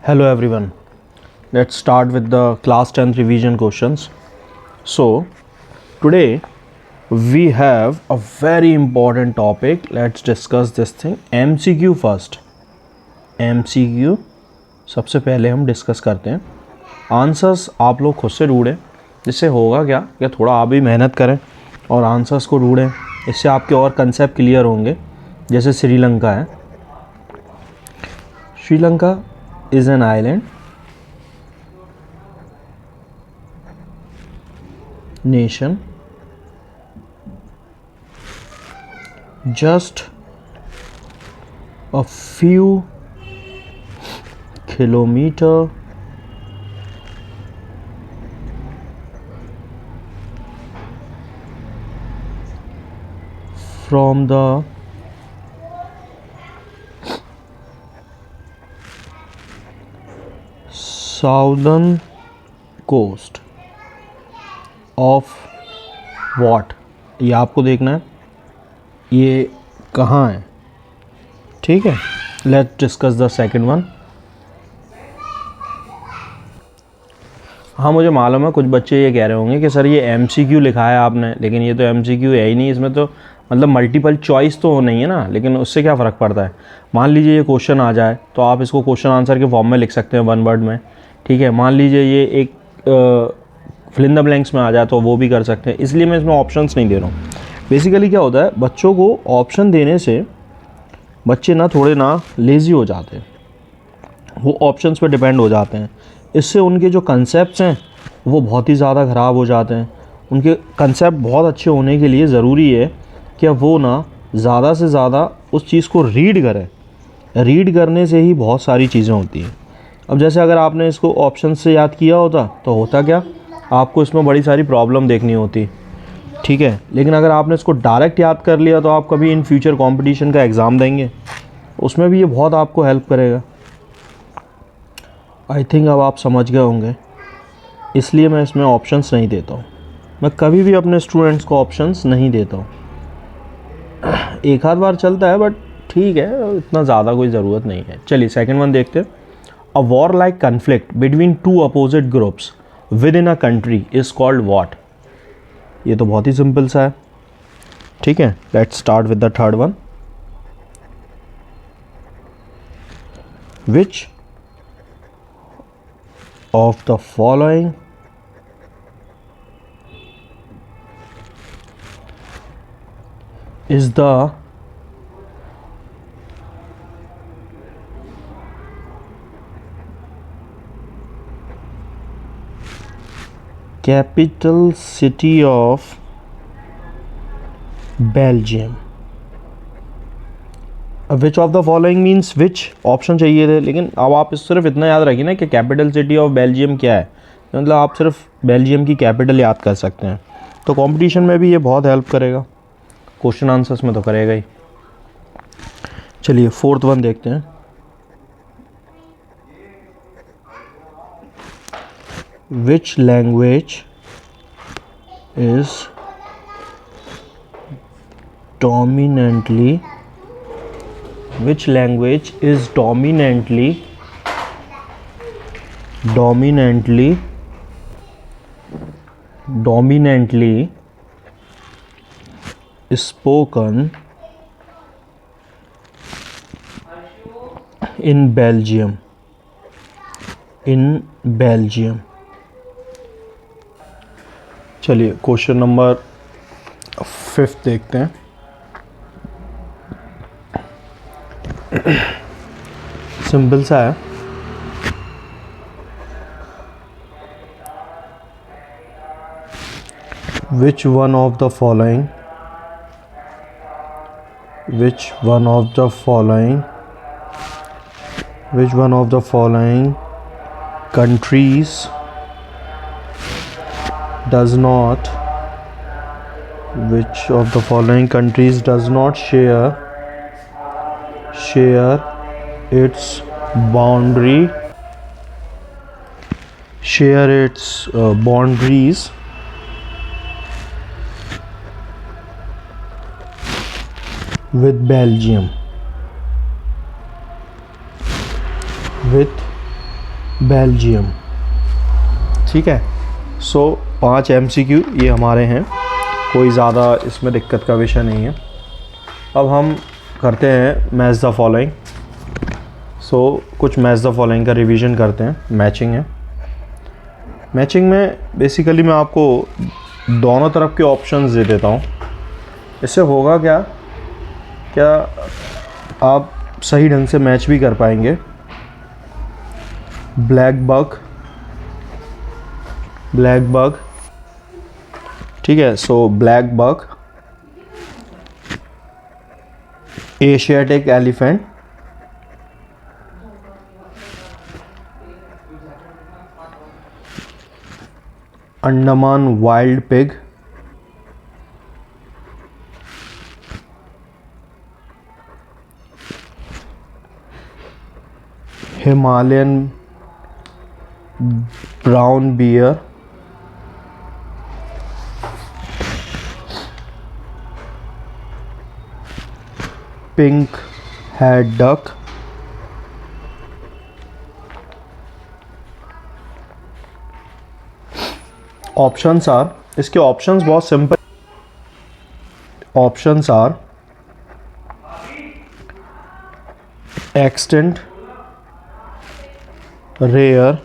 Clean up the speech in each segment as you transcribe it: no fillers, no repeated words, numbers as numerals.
Hello everyone. Let's start with the class 10th revision questions. So, today we have a very important topic. Let's discuss this thing. MCQ first. MCQ सबसे पहले हम discuss करते हैं. Answers आप लोग खुद से ढूंढें. जिससे होगा क्या कि थोड़ा आप भी मेहनत करें और आंसर्स को ढूंढें. इससे आपके और कंसेप्ट क्लियर होंगे. जैसे श्रीलंका है. Sri Lanka is an island nation just a few kilometer from the southern coast of what. ये आपको देखना है ये कहाँ है. ठीक है. Let's discuss the second one. हाँ, मुझे मालूम है कुछ बच्चे ये कह रहे होंगे कि सर ये MCQ लिखा है आपने, लेकिन ये तो MCQ है ही नहीं. इसमें तो मतलब मल्टीपल चॉइस तो नहीं है ना. लेकिन उससे क्या फ़र्क पड़ता है. मान लीजिए ये क्वेश्चन आ जाए तो आप इसको क्वेश्चन आंसर के फॉर्म में लिख सकते हैं, वन वर्ड में. ठीक है. मान लीजिए ये एक फिल इन द ब्लैंक्स में आ जाए तो वो भी कर सकते हैं. इसलिए मैं इसमें ऑप्शंस नहीं दे रहा हूँ. बेसिकली क्या होता है, बच्चों को ऑप्शन देने से बच्चे ना थोड़े ना लेज़ी हो जाते हैं. वो ऑप्शंस पे डिपेंड हो जाते हैं. इससे उनके जो कंसेप्ट्स हैं वो बहुत ही ज़्यादा ख़राब हो जाते हैं. उनके कंसेप्ट बहुत अच्छे होने के लिए ज़रूरी है कि वो ना ज़्यादा से ज़्यादा उस चीज़ को रीड करें. रीड करने से ही बहुत सारी चीज़ें होती हैं. अब जैसे अगर आपने इसको ऑप्शन से याद किया होता तो होता क्या, आपको इसमें बड़ी सारी प्रॉब्लम देखनी होती. ठीक है. लेकिन अगर आपने इसको डायरेक्ट याद कर लिया तो आप कभी इन फ्यूचर कंपटीशन का एग्ज़ाम देंगे, उसमें भी ये बहुत आपको हेल्प करेगा. आई थिंक अब आप समझ गए होंगे. इसलिए मैं इसमें ऑप्शंस नहीं देता हूँ. मैं कभी भी अपने स्टूडेंट्स को ऑप्शंस नहीं देता हूँ. एक आध बार चलता है बट ठीक है, इतना ज़्यादा कोई ज़रूरत नहीं है. चलिए सेकंड वन देखते हैं. A war like conflict between two opposite groups with in a country is called what. ये तो बहुत ही सिंपल सा है. ठीक है. Let's start with the third one. Which of the following is the capital city of Belgium. Which of the following means which option चाहिए थे, लेकिन अब आप सिर्फ इतना याद रखिए ना कि कैपिटल सिटी ऑफ बेल्जियम क्या है. मतलब आप सिर्फ बेल्जियम की कैपिटल याद कर सकते हैं. तो कंपटीशन में भी ये बहुत हेल्प करेगा. क्वेश्चन आंसर्स में तो करेगा ही. चलिए फोर्थ वन देखते हैं. Which language is dominantly spoken in Belgium. चलिए क्वेश्चन नंबर 5 देखते हैं. सिंपल सा है. Which one of the following countries does not share its boundaries with Belgium. ठीक है, सो 5 MCQ ये हमारे हैं, कोई ज़्यादा इसमें दिक्कत का विषय नहीं है। अब हम करते हैं मैच द फॉलोइंग। सो कुछ मैच द फॉलोइंग का रिवीजन करते हैं। मैचिंग है। मैचिंग में बेसिकली मैं आपको दोनों तरफ के ऑप्शंस दे देता हूँ। इससे होगा क्या, आप सही ढंग से मैच भी कर पाएंगे। ब्लैक बग, ठीक है। So black bug, Asiatic elephant, Andaman wild pig, Himalayan brown bear, pink head duck, options are, इसके ऑप्शंस बहुत सिंपल। Options are extinct, rare,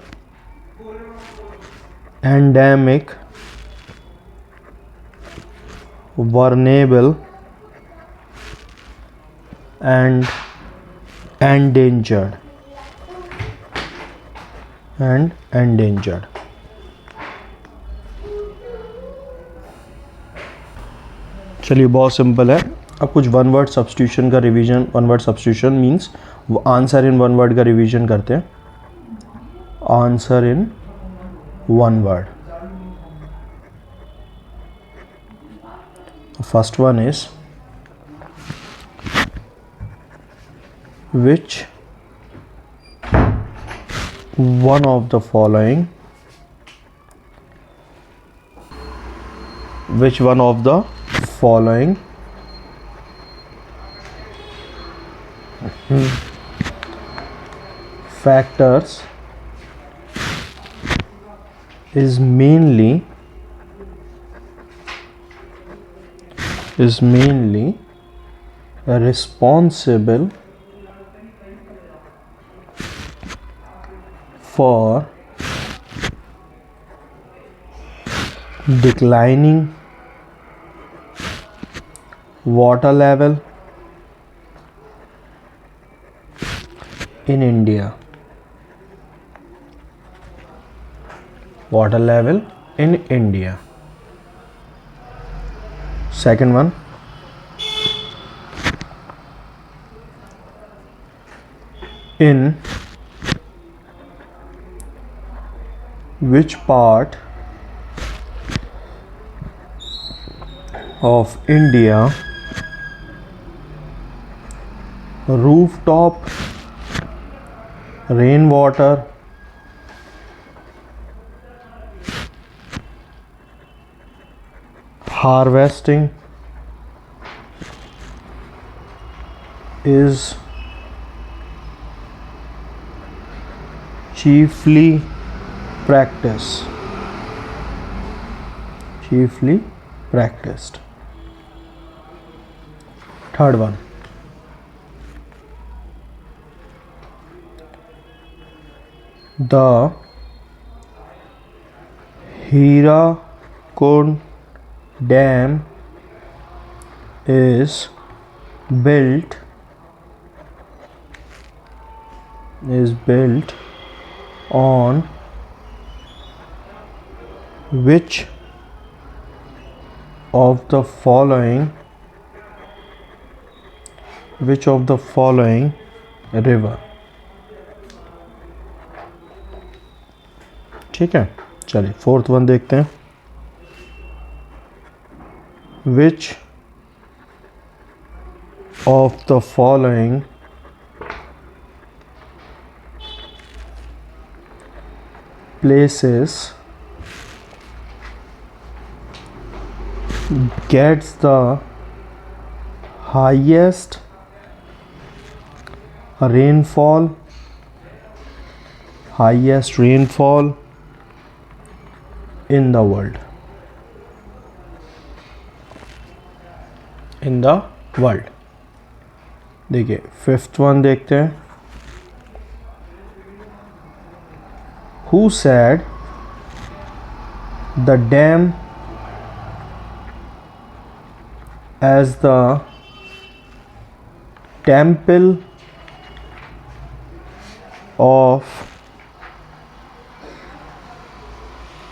endemic, vulnerable and endangered चलिए, बहुत सिंपल है। अब कुछ वन वर्ड सब्स्टिट्यूशन का revision. One word substitution means answer in one word का रिवीजन करते हैं। Answer in one word. First one is which one of the following factors is mainly responsible for declining water level in India. Water level in India. Second one, in which part of India rooftop rainwater harvesting is chiefly practiced. Third one, the Hirakud Dam is built on which of the following river? ठीक है, चलिए fourth one देखते हैं। Which of the following places gets the highest rainfall highest rainfall in the world, in the world. देखिए fifth one देखते हैं। Who said the dam as the temple of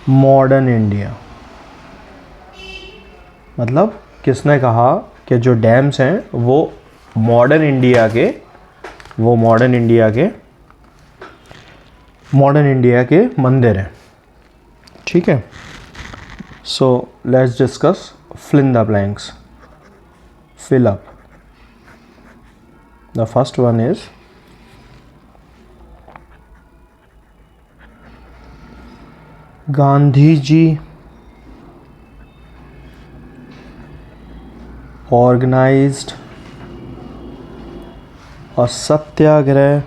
modern India. मतलब किसने कहा कि जो डैम्स हैं वो मॉडर्न इंडिया के मंदिर हैं। ठीक है, so let's discuss fill in the blanks, fill up. The first one is Gandhi ji organized a satyagrah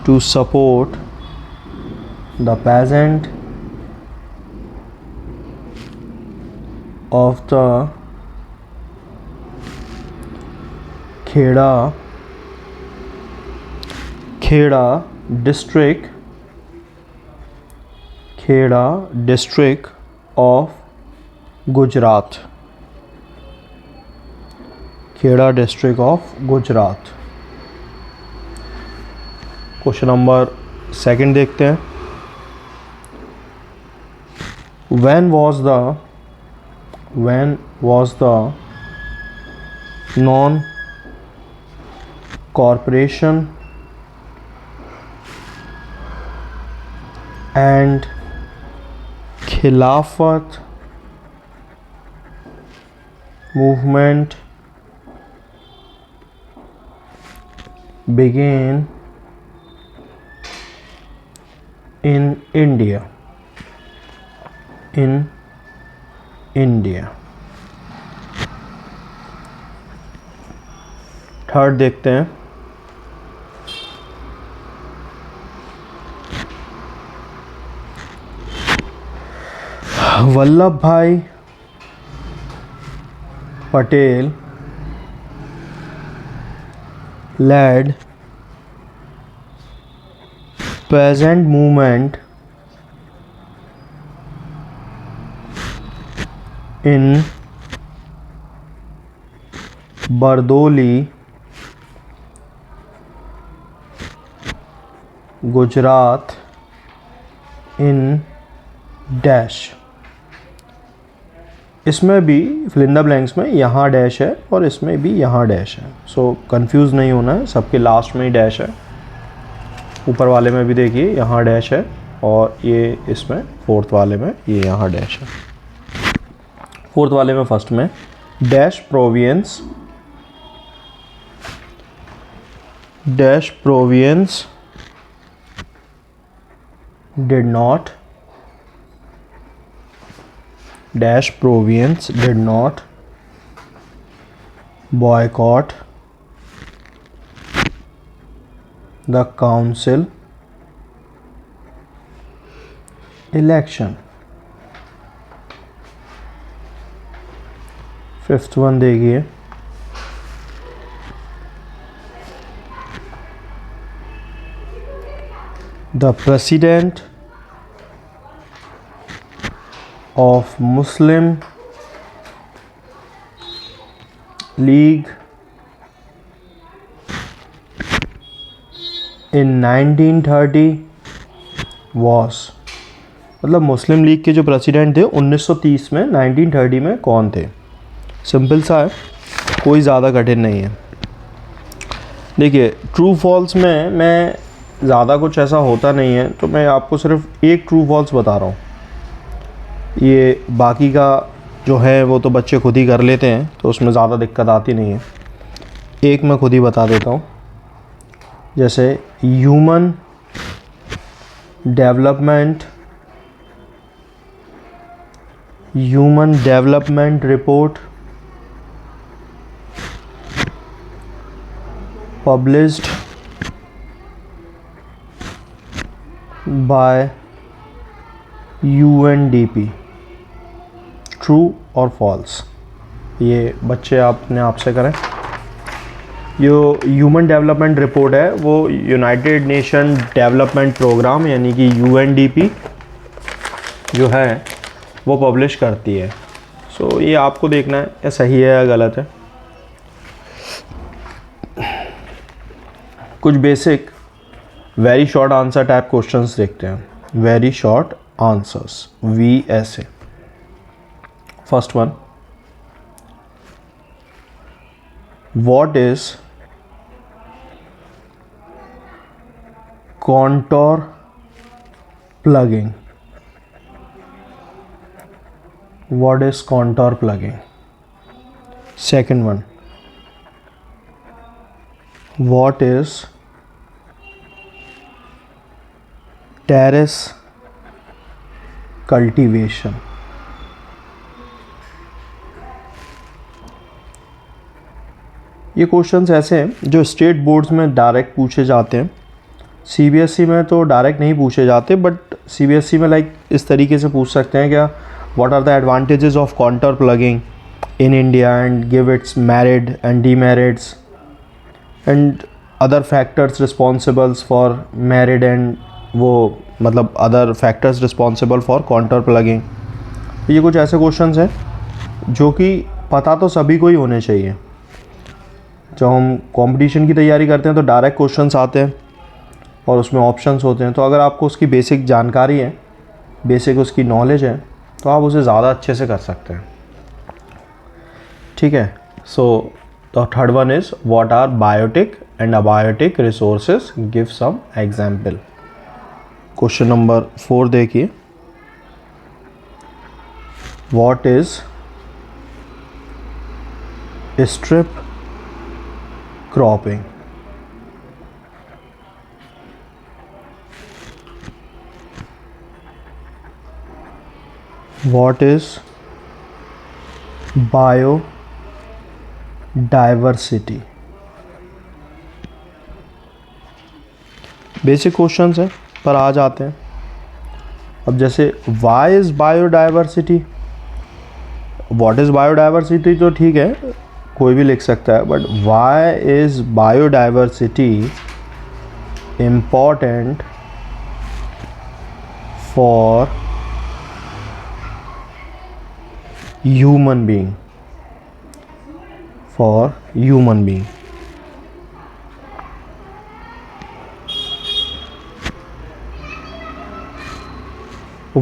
to support the peasant of the Kheda district of Gujarat. Kheda district of Gujarat. Question number second देखते हैं। When was the non-corporation and Khilafat movement began in India? Third देखते हैं। वल्लभ भाई Patel led peasant movement in Bardoli, Gujarat in dash. इसमें भी fill in the blanks में यहाँ dash है और इसमें भी यहाँ डैश है, सो कंफ्यूज नहीं होना है, सबके लास्ट में ही डैश है। ऊपर वाले में भी देखिए यहाँ डैश है और ये इसमें फोर्थ वाले में ये यहाँ डैश है। फोर्थ वाले में फर्स्ट में dash province did not boycott the council election। Fifth one देखिए। The president of Muslim League in 1930 was, मतलब मुस्लिम लीग के जो प्रेसिडेंट थे 1930 में 1930 में कौन थे। सिंपल सा है, कोई ज़्यादा कठिन नहीं है। देखिए ट्रू फॉल्स में मैं ज़्यादा कुछ ऐसा होता नहीं है, तो मैं आपको सिर्फ एक ट्रू फॉल्स बता रहा हूँ। ये बाकी का जो है वो तो बच्चे खुद ही कर लेते हैं, तो उसमें ज़्यादा दिक्कत आती नहीं है। एक मैं खुद ही बता देता हूँ, जैसे human human development report published by UNDP, true और फॉल्स। ये बच्चे आपने आपसे करें। जो ह्यूमन डेवलपमेंट रिपोर्ट है वो यूनाइटेड नेशन डेवलपमेंट प्रोग्राम यानी कि UNDP जो है वो पब्लिश करती है। सो ये आपको देखना है क्या सही है या गलत है। कुछ basic very short answer type questions देखते हैं। Very short answers VSA। First one, what is contour plugging? What is contour plugging? Second one, what is terrace cultivation? ये क्वेश्चंस ऐसे हैं जो स्टेट बोर्ड्स में डायरेक्ट पूछे जाते हैं। CBSE में तो डायरेक्ट नहीं पूछे जाते, बट CBSE में लाइक इस तरीके से पूछ सकते हैं क्या, what are the advantages of contour ploughing in India and give its merit and demerits and other factors responsibles for merit and वो मतलब other factors responsible for contour ploughing. ये कुछ ऐसे क्वेश्चंस हैं जो कि पता तो सभी को ही होने चाहिए। जब हम कंपटीशन की तैयारी करते हैं तो डायरेक्ट क्वेश्चंस आते हैं और उसमें ऑप्शंस होते हैं, तो अगर आपको उसकी बेसिक जानकारी है, बेसिक उसकी नॉलेज है, तो आप उसे ज़्यादा अच्छे से कर सकते हैं। ठीक है। सो the third one is what are biotic and abiotic resources? Give some example. Question number 4 देखिए, what is strip cropping? What is diversity? Basic questions हैं पर आ जाते हैं। अब जैसे why is biodiversity, what is biodiversity तो ठीक है कोई भी लिख सकता है, but why is biodiversity important for human being? For human being.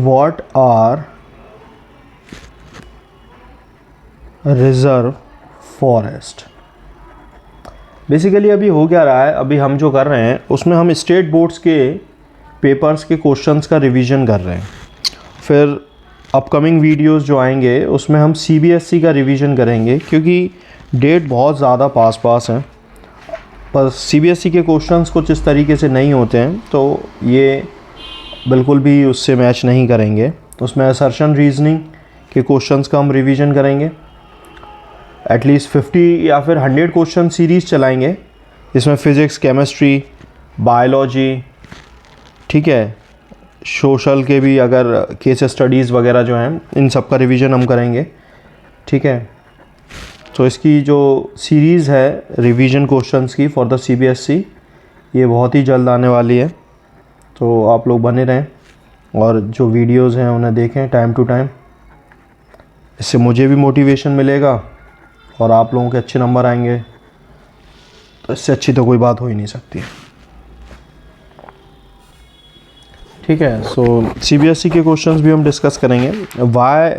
What are reserve forest? Basically अभी हो क्या रहा है, अभी हम जो कर रहे हैं उसमें हम स्टेट बोर्ड्स के पेपर्स के क्वेश्चंस का रिवीजन कर रहे हैं। फिर अपकमिंग वीडियोस जो आएंगे उसमें हम CBSE का रिवीजन करेंगे, क्योंकि डेट बहुत ज़्यादा पास हैं, पर CBSE के क्वेश्चंस कुछ इस तरीके से नहीं होते हैं, तो ये बिल्कुल भी उससे मैच नहीं करेंगे। उसमें असर्शन रीजनिंग के क्वेश्चंस का हम रिवीजन करेंगे। एटलीस्ट 50 या फिर 100 क्वेश्चन सीरीज़ चलाएंगे, इसमें फ़िज़िक्स, केमिस्ट्री, बायोलॉजी, ठीक है, सोशल के भी अगर केस स्टडीज़ वगैरह जो हैं इन सब का रिवीजन हम करेंगे। ठीक है। तो इसकी जो सीरीज़ है रिवीजन क्वेश्चंस की फॉर द CBSE ये बहुत ही जल्द आने वाली है, तो आप लोग बने रहें और जो वीडियोस हैं उन्हें देखें टाइम टू टाइम। इससे मुझे भी मोटिवेशन मिलेगा और आप लोगों के अच्छे नंबर आएंगे, तो इससे अच्छी तो कोई बात हो ही नहीं सकती। ठीक है। सो CBSE के क्वेश्चंस भी हम डिस्कस करेंगे। वाई,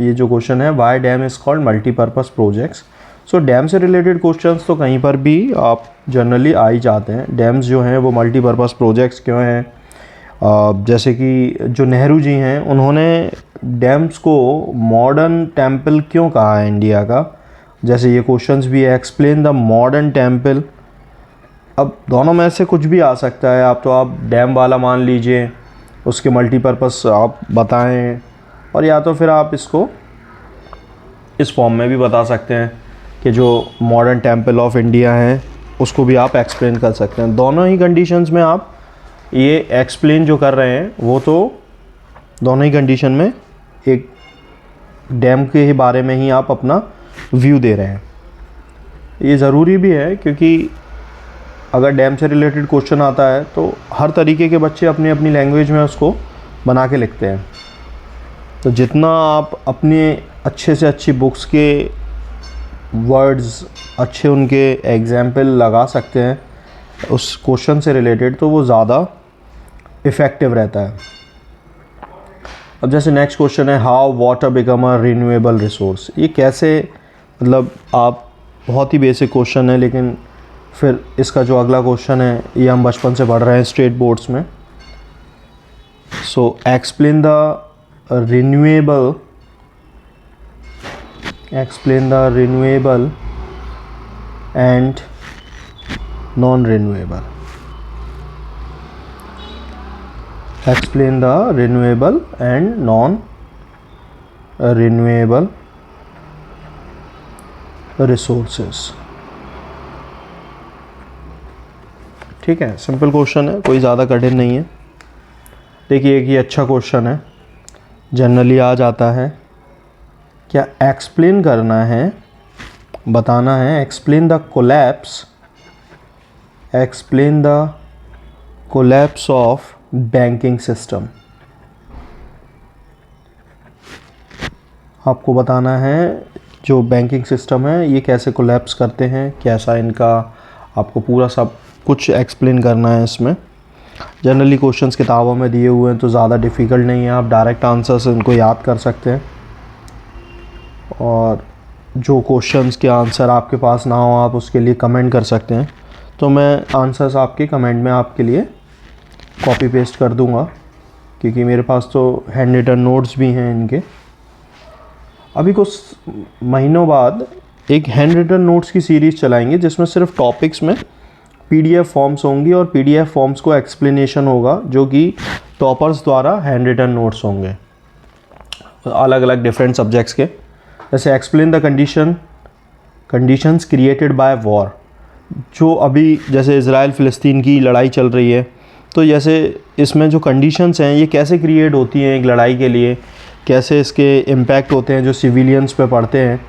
ये जो क्वेश्चन है, why dam is called multipurpose projects. So dam से रिलेटेड क्वेश्चंस तो कहीं पर भी आप जनरली आ ही जाते हैं। डैम्स जो हैं वो मल्टीपर्पज़ प्रोजेक्ट्स क्यों हैं? जैसे कि जो नेहरू जी हैं उन्होंने डैम्स को मॉडर्न टेम्पल क्यों कहा है इंडिया का? जैसे ये क्वेश्चंस भी है, एक्सप्लेन द मॉडर्न टेम्पल। अब दोनों में से कुछ भी आ सकता है, आप डैम वाला मान लीजिए, उसके मल्टीपर्पज़ आप बताएं, और या तो फिर आप इसको इस फॉर्म में भी बता सकते हैं कि जो मॉडर्न टेम्पल ऑफ इंडिया है उसको भी आप एक्सप्लेन कर सकते हैं। दोनों ही कंडीशंस में आप ये एक्सप्लेन जो कर रहे हैं वो तो दोनों ही कंडीशन में एक डैम के बारे में ही आप अपना व्यू दे रहे हैं। ये ज़रूरी भी है क्योंकि अगर डैम से रिलेटेड क्वेश्चन आता है तो हर तरीके के बच्चे अपनी अपनी लैंग्वेज में उसको बना के लिखते हैं। तो जितना आप अपने अच्छे से अच्छी बुक्स के वर्ड्स अच्छे उनके एग्जाम्पल लगा सकते हैं उस क्वेश्चन से रिलेटेड तो वो ज़्यादा इफ़ेक्टिव रहता है। अब जैसे नेक्स्ट क्वेश्चन है how water become a renewable resource. ये कैसे, मतलब आप बहुत ही बेसिक क्वेश्चन है, लेकिन फिर इसका जो अगला क्वेश्चन है ये हम बचपन से पढ़ रहे हैं स्टेट बोर्ड्स में। So explain the renewable and non renewable. Explain the renewable and non-renewable resources। ठीक है, सिंपल क्वेश्चन है, कोई ज़्यादा कठिन नहीं है। देखिए एक ये अच्छा क्वेश्चन है, जनरली आ जाता है। क्या एक्सप्लेन करना है, बताना है। Explain the collapse of banking system. आपको बताना है जो बैंकिंग सिस्टम है ये कैसे कोलैप्स करते हैं, कैसा इनका आपको पूरा सब कुछ एक्सप्लेन करना है इसमें। जनरली क्वेश्चंस किताबों में दिए हुए हैं तो ज़्यादा डिफ़िकल्ट नहीं है, आप डायरेक्ट आंसर से इनको याद कर सकते हैं। और जो क्वेश्चंस के आंसर आपके पास ना हो आप उसके लिए कमेंट कर सकते हैं। तो मैं आंसर्स आपके कमेंट में आपके लिए कॉपी पेस्ट कर दूंगा क्योंकि मेरे पास तो हैंड रिटन नोट्स भी हैं इनके। अभी कुछ महीनों बाद एक हैंड रिटन नोट्स की सीरीज़ चलाएंगे जिसमें सिर्फ टॉपिक्स में पीडीएफ फॉर्म्स होंगी और पीडीएफ फॉर्म्स को एक्सप्लेनेशन होगा जो कि टॉपर्स द्वारा हैंड रिटन नोट्स होंगे अलग अलग डिफरेंट सब्जेक्ट्स के। जैसे explain the conditions created by war. जो अभी जैसे इज़राइल फ़िलिस्तीन की लड़ाई चल रही है तो जैसे इसमें जो कंडीशंस हैं ये कैसे क्रिएट होती हैं एक लड़ाई के लिए, कैसे इसके इम्पैक्ट होते हैं जो सिविलियंस पे पड़ते हैं।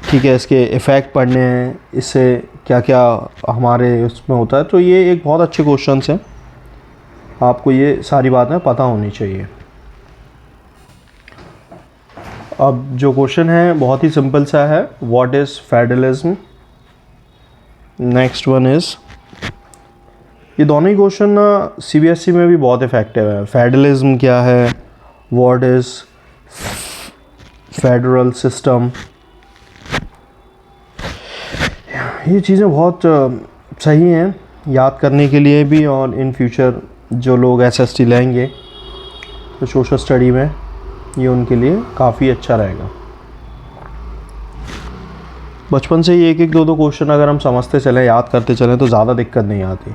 ठीक है, इसके इफ़ेक्ट पड़ने हैं, इससे क्या क्या हमारे उसमें होता है। तो ये एक बहुत अच्छे क्वेश्चंस हैं, आपको ये सारी बातें पता होनी चाहिए। अब जो क्वेश्चन है बहुत ही सिंपल सा है, what is federalism. Next one is, ये दोनों ही क्वेश्चन ना सीबीएसई में भी बहुत इफ़ेक्टिव है। फेडरलिज्म क्या है, व्हाट इज़ फेडरल सिस्टम, ये चीज़ें बहुत सही हैं याद करने के लिए भी। और इन फ्यूचर जो लोग एसएसटी लेंगे तो सोशल स्टडी में ये उनके लिए काफ़ी अच्छा रहेगा। बचपन से ही एक एक दो दो क्वेश्चन अगर हम समझते चलें, याद करते चलें तो ज़्यादा दिक्कत नहीं आती।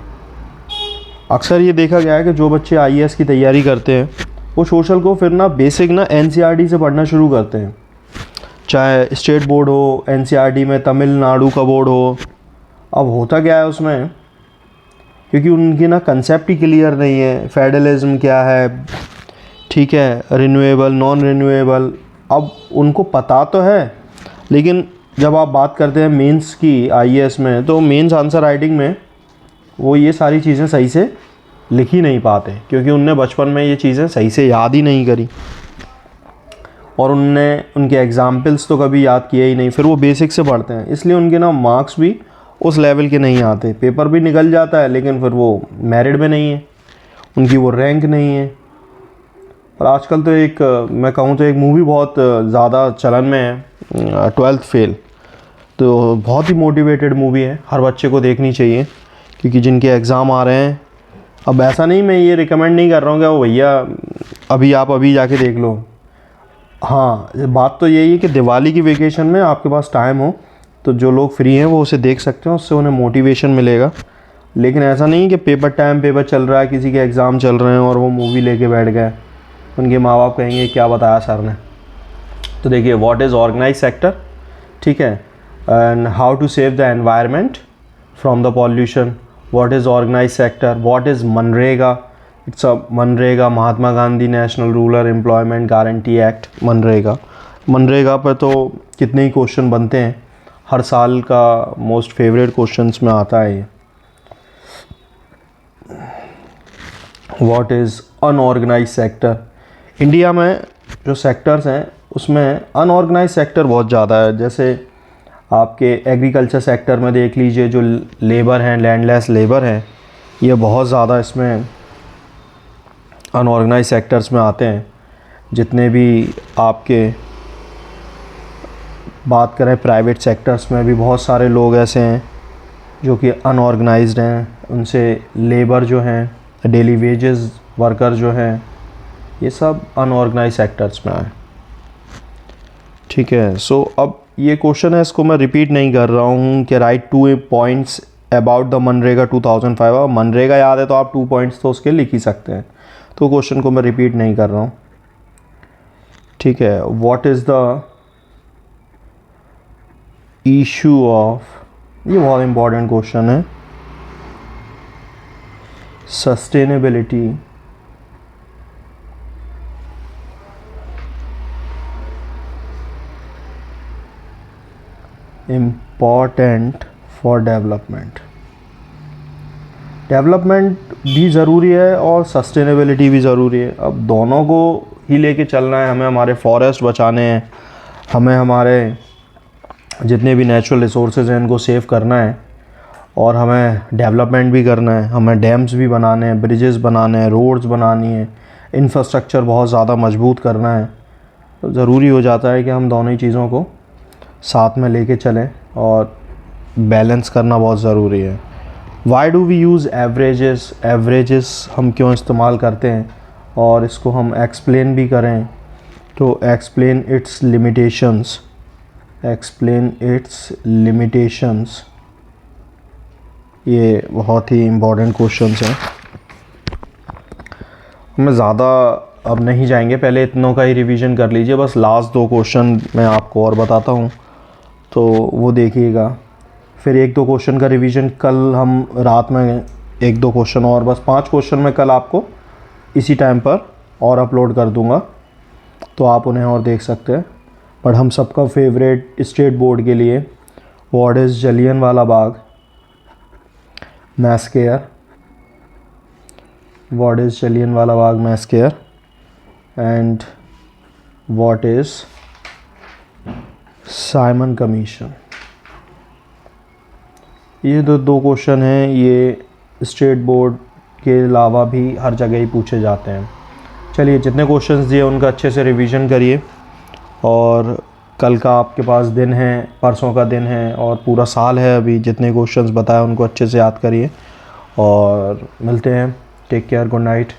अक्सर ये देखा गया है कि जो बच्चे आईएएस की तैयारी करते हैं वो सोशल को फिर ना बेसिक ना एनसीईआरटी से पढ़ना शुरू करते हैं, चाहे स्टेट बोर्ड हो, एनसीईआरटी में तमिलनाडु का बोर्ड हो। अब होता क्या है उसमें, क्योंकि उनकी ना कंसेप्ट ही क्लियर नहीं है, फेडरलिज्म क्या है, ठीक है, रिन्यूएबल नॉन रिन्यूएबल। अब उनको पता तो है लेकिन जब आप बात करते हैं मेंस की आईएएस में तो मेंस आंसर राइटिंग में वो ये सारी चीज़ें सही से लिख ही नहीं पाते क्योंकि उनने बचपन में ये चीज़ें सही से याद ही नहीं करी और उनने उनके एग्जाम्पल्स तो कभी याद किए ही नहीं। फिर वो बेसिक से पढ़ते हैं, इसलिए उनके ना मार्क्स भी उस लेवल के नहीं आते। पेपर भी निकल जाता है लेकिन फिर वो मेरिट में नहीं है, उनकी वो रैंक नहीं है। और आजकल तो एक मैं कहूँ तो एक मूवी बहुत ज़्यादा चलन में है, 12th फेल। तो बहुत ही मोटिवेटेड मूवी है, हर बच्चे को देखनी चाहिए क्योंकि जिनके एग्ज़ाम आ रहे हैं। अब ऐसा नहीं, मैं ये रिकमेंड नहीं कर रहा हूँ कि वो भैया आप अभी जाके देख लो। हाँ, बात तो यही है कि दिवाली की वेकेशन में आपके पास टाइम हो तो जो लोग फ्री हैं वो उसे देख सकते हैं, उससे उन्हें मोटिवेशन मिलेगा। लेकिन ऐसा नहीं कि पेपर चल रहा है, किसी के एग्ज़ाम चल रहे हैं और वो मूवी लेके बैठ गए, उनके माँ बाप कहेंगे क्या बताया सर ने। तो देखिए व्हाट इज़ ऑर्गेनाइज सेक्टर, ठीक है, and how to save the environment from the pollution, what is organise sector, what is MNREGA, it's a MNREGA Mahatma Gandhi national rural employment guarantee act, MNREGA. MNREGA पर तो कितने ही क्वेश्चन बनते हैं, हर साल का मोस्ट फेवरेट क्वेश्चंस में आता है ये। What is unorganise sector, India में जो सेक्टर्स हैं उसमें अनऑर्गेनाइज सेक्टर बहुत ज़्यादा है। जैसे आपके एग्रीकल्चर सेक्टर में देख लीजिए, जो लेबर हैं, लैंडलेस लेबर हैं, ये बहुत ज़्यादा इसमें अनऑर्गेनाइज सेक्टर्स में आते हैं। जितने भी आपके बात करें प्राइवेट सेक्टर्स में भी बहुत सारे लोग ऐसे हैं जो कि अनऑर्गेनाइज्ड हैं, उनसे लेबर जो हैं, डेली वेजेस वर्कर जो हैं, ये सब अनऑर्गेनाइज सेक्टर्स में आए, ठीक है। सो अब ये क्वेश्चन है, इसको मैं रिपीट नहीं कर रहा हूँ कि right 2 points about the MNREGA 2005। अब मनरेगा याद है तो आप 2 पॉइंट्स तो उसके लिख ही सकते हैं, तो क्वेश्चन को मैं रिपीट नहीं कर रहा हूँ, ठीक है। What is the issue of, ये बहुत इंपॉर्टेंट क्वेश्चन है, sustainability important for development. Development भी ज़रूरी है और सस्टेनेबिलिटी भी ज़रूरी है। अब दोनों को ही लेके चलना है, हमें हमारे फॉरेस्ट बचाने हैं, हमें हमारे जितने भी नेचुरल रिसोर्सेज हैं इनको सेव करना है, और हमें डेवलपमेंट भी करना है, हमें डैम्स भी बनाने हैं, ब्रिजेस बनाने हैं, रोड्स बनानी है, इंफ्रास्ट्रक्चर बहुत ज़्यादा मजबूत करना है। तो ज़रूरी हो जाता है कि हम दोनों ही चीज़ों को साथ में लेके चलें और बैलेंस करना बहुत ज़रूरी है। Why do we use averages, averages हम क्यों इस्तेमाल करते हैं, और इसको हम एक्सप्लेन भी करें तो explain it's limitations, explain it's limitations, ये बहुत ही इम्पोर्टेंट क्वेश्चंस हैं। हमें ज़्यादा अब नहीं जाएंगे, पहले इतनों का ही रिवीजन कर लीजिए, बस लास्ट 2 क्वेश्चन मैं आपको और बताता हूँ तो वो देखिएगा। फिर 1-2 क्वेश्चन का रिवीजन कल हम रात में 1-2 क्वेश्चन और, बस 5 क्वेश्चन मैं कल आपको इसी टाइम पर और अपलोड कर दूँगा, तो आप उन्हें और देख सकते हैं। बट हम सबका फेवरेट स्टेट बोर्ड के लिए what is Jallianwala Bagh massacre, what is Jallianwala Bagh massacre, and what is Simon commission. ये दो क्वेश्चन हैं, ये स्टेट बोर्ड के अलावा भी हर जगह ही पूछे जाते हैं। चलिए, जितने क्वेश्चंस दिए उनका अच्छे से रिवीजन करिए, और कल का आपके पास दिन है, परसों का दिन है, और पूरा साल है अभी। जितने क्वेश्चंस बताए उनको अच्छे से याद करिए, और मिलते हैं। Take care, good night.